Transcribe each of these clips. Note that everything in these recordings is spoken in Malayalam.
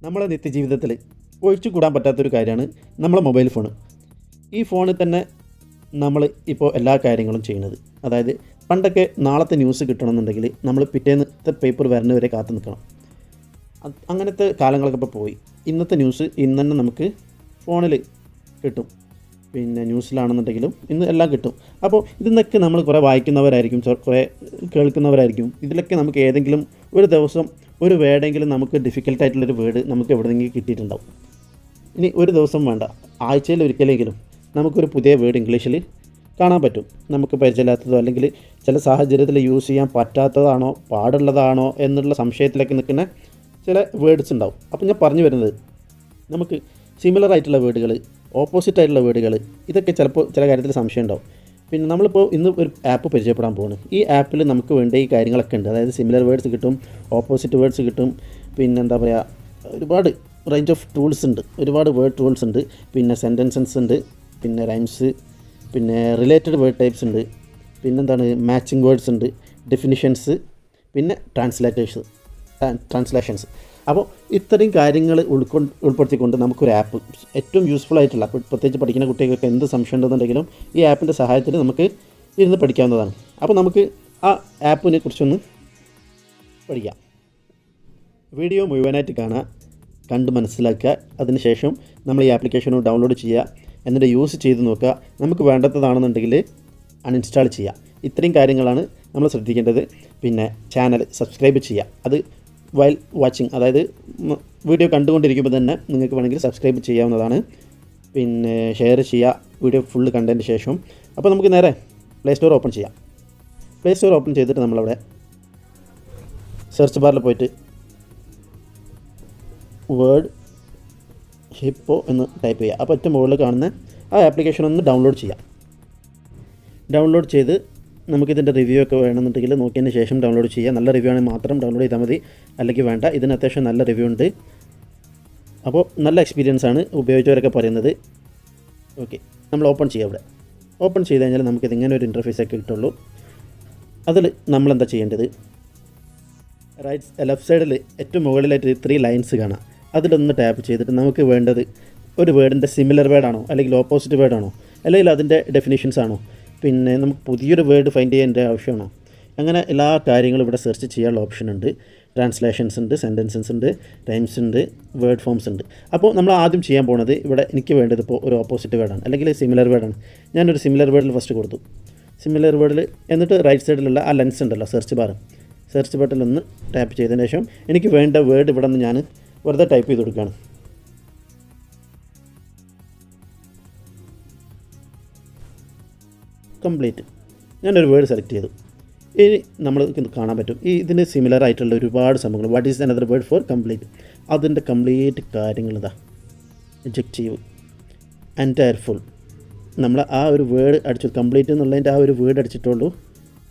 നമ്മളെ നിത്യജീവിതത്തിൽ ഒഴിച്ചു കൂടാൻ പറ്റാത്തൊരു കാര്യമാണ് നമ്മളെ മൊബൈൽ ഫോൺ. ഈ ഫോണിൽ തന്നെ നമ്മൾ ഇപ്പോൾ എല്ലാ കാര്യങ്ങളും ചെയ്യുന്നത്. അതായത് പണ്ടൊക്കെ നാളത്തെ ന്യൂസ് കിട്ടണമെന്നുണ്ടെങ്കിൽ നമ്മൾ പിറ്റേന്നത്തെ പേപ്പർ വരുന്നവരെ കാത്തു നിൽക്കണം. അങ്ങനത്തെ കാലങ്ങളൊക്കെ ഇപ്പോൾ പോയി. ഇന്നത്തെ ന്യൂസ് ഇന്ന് തന്നെ നമുക്ക് ഫോണിൽ കിട്ടും. പിന്നെ ന്യൂസിലാണെന്നുണ്ടെങ്കിലും ഇന്ന് എല്ലാം കിട്ടും. അപ്പോൾ ഇതിന്നൊക്കെ നമ്മൾ കുറേ വായിക്കുന്നവരായിരിക്കും, കുറേ കേൾക്കുന്നവരായിരിക്കും. ഇതിലൊക്കെ നമുക്ക് ഏതെങ്കിലും ഒരു ദിവസം ഒരു വേർഡെങ്കിലും നമുക്ക് ഡിഫിക്കൽട്ടായിട്ടുള്ളൊരു വേർഡ് നമുക്ക് എവിടെയെങ്കിലും കിട്ടിയിട്ടുണ്ടാവും. ഇനി ഒരു ദിവസം വേണ്ട, ആഴ്ചയിൽ ഒരിക്കലെങ്കിലും നമുക്കൊരു പുതിയ വേർഡ് ഇംഗ്ലീഷിൽ കാണാൻ പറ്റും. നമുക്ക് പരിചയമില്ലാത്തതോ അല്ലെങ്കിൽ ചില സാഹചര്യത്തിൽ യൂസ് ചെയ്യാൻ പറ്റാത്തതാണോ പാടുള്ളതാണോ എന്നുള്ള സംശയത്തിലൊക്കെ നിൽക്കുന്ന ചില വേർഡ്സ് ഉണ്ടാവും. അപ്പോൾ ഞാൻ പറഞ്ഞു വരുന്നത്, നമുക്ക് സിമിലർ ആയിട്ടുള്ള വേർഡുകൾ, ഓപ്പോസിറ്റ് ആയിട്ടുള്ള വേർഡുകൾ, ഇതൊക്കെ ചിലപ്പോൾ ചില കാര്യത്തിൽ സംശയം ഉണ്ടാവും. പിന്നെ നമ്മളിപ്പോൾ ഇന്ന് ഒരു ആപ്പ് പരിചയപ്പെടാൻ പോകുന്നു. ഈ ആപ്പിൽ നമുക്ക് വേണ്ട ഈ കാര്യങ്ങളൊക്കെ ഉണ്ട്. അതായത് സിമിലർ വേർഡ്സ് കിട്ടും, ഓപ്പോസിറ്റ് വേർഡ്സ് കിട്ടും, പിന്നെ എന്താ പറയുക, ഒരുപാട് റേഞ്ച് ഓഫ് ടൂൾസ് ഉണ്ട്, ഒരുപാട് വേർഡ് ടൂൾസ് ഉണ്ട്. പിന്നെ സെൻറ്റൻസസ് ഉണ്ട്, പിന്നെ റൈംസ്, പിന്നെ റിലേറ്റഡ് വേർഡ് ടൈപ്സ് ഉണ്ട്, പിന്നെന്താണ് മാച്ചിങ് വേർഡ്സ് ഉണ്ട്, ഡെഫിനിഷൻസ്, പിന്നെ ട്രാൻസ്ലേഷൻസ്. അപ്പോൾ ഇത്രയും കാര്യങ്ങൾ ഉൾപ്പെടുത്തിക്കൊണ്ട് നമുക്കൊരു ആപ്പ്, ഏറ്റവും യൂസ്ഫുൾ ആയിട്ടുള്ള, പ്രത്യേകിച്ച് പഠിക്കുന്ന കുട്ടികൾക്ക് എന്ത് സംശയം ഉണ്ടെന്നുണ്ടെങ്കിലും ഈ ആപ്പിൻ്റെ സഹായത്തിൽ നമുക്ക് ഇരുന്ന് പഠിക്കാവുന്നതാണ്. അപ്പോൾ നമുക്ക് ആ ആപ്പിനെ കുറിച്ചൊന്ന് പഠിക്കാം. വീഡിയോ മുഴുവനായിട്ട് കാണുക, കണ്ട് മനസ്സിലാക്കുക. അതിനുശേഷം നമ്മൾ ഈ ആപ്ലിക്കേഷൻ ഡൗൺലോഡ് ചെയ്യുക, എന്നിട്ട് യൂസ് ചെയ്ത് നോക്കുക. നമുക്ക് വേണ്ടാത്തതാണെന്നുണ്ടെങ്കിൽ അൺഇൻസ്റ്റാൾ ചെയ്യുക. ഇത്രയും കാര്യങ്ങളാണ് നമ്മൾ ശ്രദ്ധിക്കേണ്ടത്. പിന്നെ ചാനൽ സബ്സ്ക്രൈബ് ചെയ്യുക. അത് വൈൽ വാച്ചിങ്, അതായത് വീഡിയോ കണ്ടുകൊണ്ടിരിക്കുമ്പോൾ തന്നെ നിങ്ങൾക്ക് വേണമെങ്കിൽ സബ്സ്ക്രൈബ് ചെയ്യാവുന്നതാണ്. പിന്നെ ഷെയർ ചെയ്യുക വീഡിയോ ഫുള്ള് കണ്ടതിന് ശേഷം. അപ്പോൾ നമുക്ക് നേരെ പ്ലേ സ്റ്റോർ ഓപ്പൺ ചെയ്യാം. പ്ലേ സ്റ്റോർ ഓപ്പൺ ചെയ്തിട്ട് നമ്മളവിടെ സെർച്ച് ബാറിൽ പോയിട്ട് വേർഡ് ഹിപ്പോ എന്ന് ടൈപ്പ് ചെയ്യുക. അപ്പോൾ ഏറ്റവും മുകളിൽ കാണുന്ന ആ ആപ്ലിക്കേഷൻ ഒന്ന് ഡൗൺലോഡ് ചെയ്യാം. ഡൗൺലോഡ് ചെയ്ത് നമുക്കിതിൻ്റെ റിവ്യൂ ഒക്കെ വേണമെന്നുണ്ടെങ്കിൽ നോക്കിയതിന് ശേഷം ഡൗൺലോഡ് ചെയ്യുക. നല്ല റിവ്യൂ ആണെങ്കിൽ മാത്രം ഡൗൺലോഡ് ചെയ്താൽ മതി, അല്ലെങ്കിൽ വേണ്ട. ഇതിന് അത്യാവശ്യം നല്ല റിവ്യൂ ഉണ്ട്. അപ്പോൾ നല്ല എക്സ്പീരിയൻസ് ആണ് ഉപയോഗിച്ചവരൊക്കെ പറയുന്നത്. ഓക്കെ, നമ്മൾ ഓപ്പൺ ചെയ്യുക. ഇവിടെ ഓപ്പൺ ചെയ്ത് കഴിഞ്ഞാൽ നമുക്കിത് ഇങ്ങനെ ഒരു ഇൻ്റർഫേസൊക്കെ കിട്ടുള്ളൂ. അതിൽ നമ്മളെന്താ ചെയ്യേണ്ടത്, ലെഫ്റ്റ് സൈഡിൽ ഏറ്റവും മുകളിലായിട്ട് 3 ലൈൻസ് കാണാം. അതിലൊന്ന് ടാപ്പ് ചെയ്തിട്ട് നമുക്ക് വേണ്ടത് ഒരു വേർഡിൻ്റെ സിമിലർ വേർഡാണോ, അല്ലെങ്കിൽ ഓപ്പോസിറ്റ് വേർഡാണോ, അല്ലെങ്കിൽ അതിൻ്റെ ഡെഫിനിഷൻസ് ആണോ, പിന്നെ നമുക്ക് പുതിയൊരു വേർഡ് ഫൈൻഡ് ചെയ്യേണ്ട ആവശ്യമാണോ, അങ്ങനെ എല്ലാ കാര്യങ്ങളും ഇവിടെ സെർച്ച് ചെയ്യാനുള്ള ഓപ്ഷൻ ഉണ്ട്. ട്രാൻസ്ലേഷൻസ് ഉണ്ട്, സെൻറ്റൻസസ് ഉണ്ട്, റൈംസ് ഉണ്ട്, വേർഡ് ഫോംസ് ഉണ്ട്. അപ്പോൾ നമ്മൾ ആദ്യം ചെയ്യാൻ പോകുന്നത്, ഇവിടെ എനിക്ക് വേണ്ടത് ഇപ്പോൾ ഒരു ഓപ്പോസിറ്റ് വേർഡാണ്, അല്ലെങ്കിൽ സിമിലർ വേർഡാണ്. ഞാനൊരു സിമിലർ വേർഡിൽ ഫസ്റ്റ് കൊടുത്തു. സിമിലർ വേർഡിൽ എന്നിട്ട് റൈറ്റ് സൈഡിലുള്ള ആ ലെൻസ് ഉണ്ടല്ലോ, സെർച്ച് ബട്ടണിൽ ഒന്ന് ടാപ്പ് ചെയ്തതിന് ശേഷം എനിക്ക് വേണ്ട വേർഡ് ഇവിടെ നിന്ന് ഞാൻ വെറുതെ ടൈപ്പ് ചെയ്ത് കൊടുക്കുകയാണ്. കംപ്ലീറ്റ്. ഞാനൊരു വേർഡ് സെലക്ട് ചെയ്തു. ഇനി നമ്മൾ കാണാൻ പറ്റും ഇതിന് സിമിലർ ആയിട്ടുള്ള ഒരുപാട് സംഭവങ്ങൾ. What is another word for complete, അതിൻ്റെ കംപ്ലീറ്റ് കാര്യങ്ങൾ ഇതാ. Adjective, entire, full. നമ്മൾ ആ ഒരു വേർഡ് അടിച്ചു, കംപ്ലീറ്റ് എന്നുള്ളതിൻ്റെ ആ ഒരു വേർഡ് അടിച്ചിട്ടുള്ളൂ.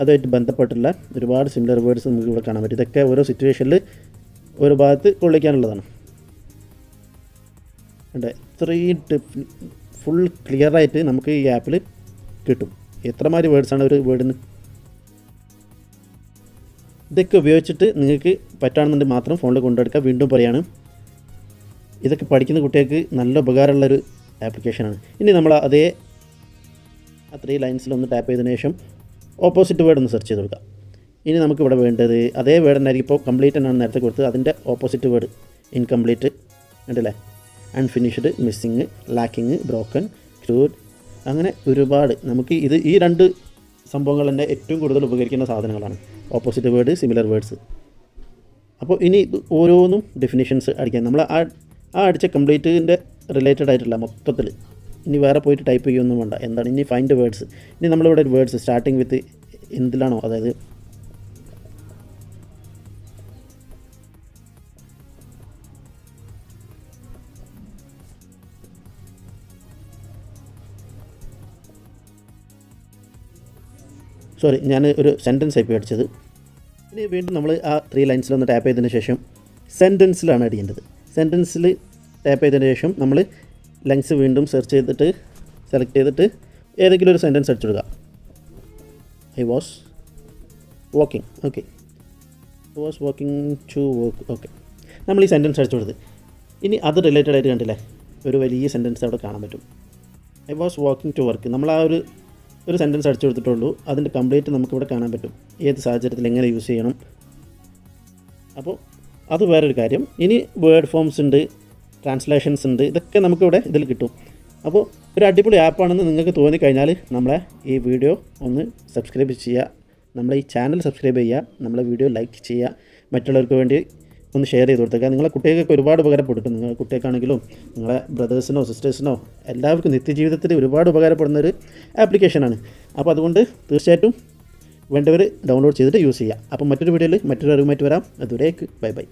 അതുമായിട്ട് ബന്ധപ്പെട്ടുള്ള ഒരുപാട് സിമിലർ വേർഡ്സ് നമുക്ക് ഇവിടെ കാണാൻ പറ്റും. ഇതൊക്കെ ഓരോ സിറ്റുവേഷനിൽ ഒരു ഭാഗത്ത് കൊള്ളിക്കാനുള്ളതാണ്. ഇത്രയും ഫുൾ ക്ലിയറായിട്ട് നമുക്ക് ഈ ആപ്പിൽ കിട്ടും. എത്രമാതിരി വേർഡ്സാണ് ഒരു വേർഡിന്. ഇതൊക്കെ ഉപയോഗിച്ചിട്ട് നിങ്ങൾക്ക് പറ്റുകയാണെന്നുണ്ടെങ്കിൽ മാത്രം ഫോണിൽ കൊണ്ടെടുക്കുക. വീണ്ടും പറയുകയാണ്, ഇതൊക്കെ പഠിക്കുന്ന കുട്ടികൾക്ക് നല്ല ഉപകാരമുള്ളൊരു ആപ്ലിക്കേഷനാണ്. ഇനി നമ്മൾ അതേ 3 ലൈൻസിലൊന്ന് ടാപ്പ് ചെയ്തതിന് ശേഷം ഓപ്പോസിറ്റ് വേർഡ് ഒന്ന് സെർച്ച് ചെയ്ത് കൊടുക്കുക. ഇനി നമുക്കിവിടെ വേണ്ടത് അതേ വേർഡ് തന്നെയായിരിക്കും. ഇപ്പോൾ കംപ്ലീറ്റ് എന്നാണ് നേരത്തെ കൊടുത്തത്, അതിൻ്റെ ഓപ്പോസിറ്റ് വേർഡ് ഇൻകംപ്ലീറ്റ് ഉണ്ടല്ലേ, unfinished, missing, lacking, broken, crude, അങ്ങനെ ഒരുപാട്. നമുക്ക് ഈ 2 സംഭവങ്ങൾ തന്നെ ഏറ്റവും കൂടുതൽ ഉപകരിക്കുന്ന സാധനങ്ങളാണ്, ഓപ്പോസിറ്റ് വേർഡ്, സിമിലർ വേർഡ്സ്. അപ്പോൾ ഇനി ഇത് ഓരോന്നും ഡെഫിനിഷൻസ് അടിക്കാൻ നമ്മൾ ആ അടിച്ച കംപ്ലീറ്റിൻ്റെ റിലേറ്റഡ് ആയിട്ടുള്ള മൊത്തത്തിൽ ഇനി വേറെ പോയിട്ട് ടൈപ്പ് ചെയ്യുകയൊന്നും വേണ്ട. എന്താണ് ഇനി ഫൈൻഡ് വേർഡ്സ്. ഇനി നമ്മളിവിടെ ഒരു വേർഡ്സ് സ്റ്റാർട്ടിങ് വിത്ത് എന്തിലാണോ, അതായത് ഞാൻ ഒരു സെൻറ്റൻസ് ടൈപ്പ് അടിച്ചത്. ഇനി വീണ്ടും നമ്മൾ ആ 3 ലൈൻസിലൊന്ന് ടാപ്പ് ചെയ്തതിന് ശേഷം സെൻറ്റൻസിലാണ് അടിക്കേണ്ടത്. സെൻറ്റൻസിൽ ടാപ്പ് ചെയ്തതിന് ശേഷം നമ്മൾ ലെങ്സ് വീണ്ടും സെർച്ച് ചെയ്തിട്ട് സെലക്ട് ചെയ്തിട്ട് ഏതെങ്കിലും ഒരു സെൻറ്റൻസ് അടിച്ചു കൊടുക്കുക. I was walking. Okay, was walking to work. Okay, നമ്മൾ ഈ സെൻറ്റൻസ് അടിച്ചു കൊടുത്ത് ഇനി അത് റിലേറ്റഡ് ആയിട്ട് കണ്ടില്ലേ ഒരു വലിയ സെൻറ്റൻസ് അവിടെ കാണാൻ പറ്റും. I was walking to work. നമ്മൾ ആ ഒരു സെൻറ്റൻസ് അടിച്ചു കൊടുത്തിട്ടുള്ളൂ. അതിൻ്റെ കംപ്ലീറ്റ് നമുക്കിവിടെ കാണാൻ പറ്റും, ഏത് സാഹചര്യത്തിൽ എങ്ങനെ യൂസ് ചെയ്യണം. അപ്പോൾ അത് വേറൊരു കാര്യം. ഇനി വേർഡ് ഫോംസ് ഉണ്ട്, ട്രാൻസ്ലേഷൻസ് ഉണ്ട്, ഇതൊക്കെ നമുക്കിവിടെ ഇതിൽ കിട്ടും. അപ്പോൾ ഒരു അടിപൊളി ആപ്പാണെന്ന് നിങ്ങൾക്ക് തോന്നിക്കഴിഞ്ഞാൽ നമ്മളെ ഈ വീഡിയോ ഒന്ന് സബ്സ്ക്രൈബ് ചെയ്യുക, നമ്മളെ ഈ ചാനൽ സബ്സ്ക്രൈബ് ചെയ്യുക, നമ്മളെ വീഡിയോ ലൈക്ക് ചെയ്യുക, മറ്റുള്ളവർക്ക് വേണ്ടി ഒന്ന് ഷെയർ ചെയ്ത് കൊടുത്തേക്കുക. നിങ്ങളെ കുട്ടികൾക്ക് ഒരുപാട് ഉപകാരപ്പെടും. നിങ്ങളുടെ കുട്ടികൾക്കാണെങ്കിലും നിങ്ങളെ ബ്രദേഴ്സിനോ സിസ്റ്റേഴ്സിനോ എല്ലാവർക്കും നിത്യജീവിതത്തിൽ ഒരുപാട് ഉപകാരപ്പെടുന്നൊരു ആപ്ലിക്കേഷനാണ്. അപ്പോൾ അതുകൊണ്ട് തീർച്ചയായിട്ടും വേണ്ടവർ ഡൗൺലോഡ് ചെയ്തിട്ട് യൂസ് ചെയ്യുക. അപ്പോൾ മറ്റൊരു വീഡിയോയിൽ മറ്റൊരു അറിവുമായിട്ട് വരാം. അതുവരേക്ക് ബൈ ബൈ.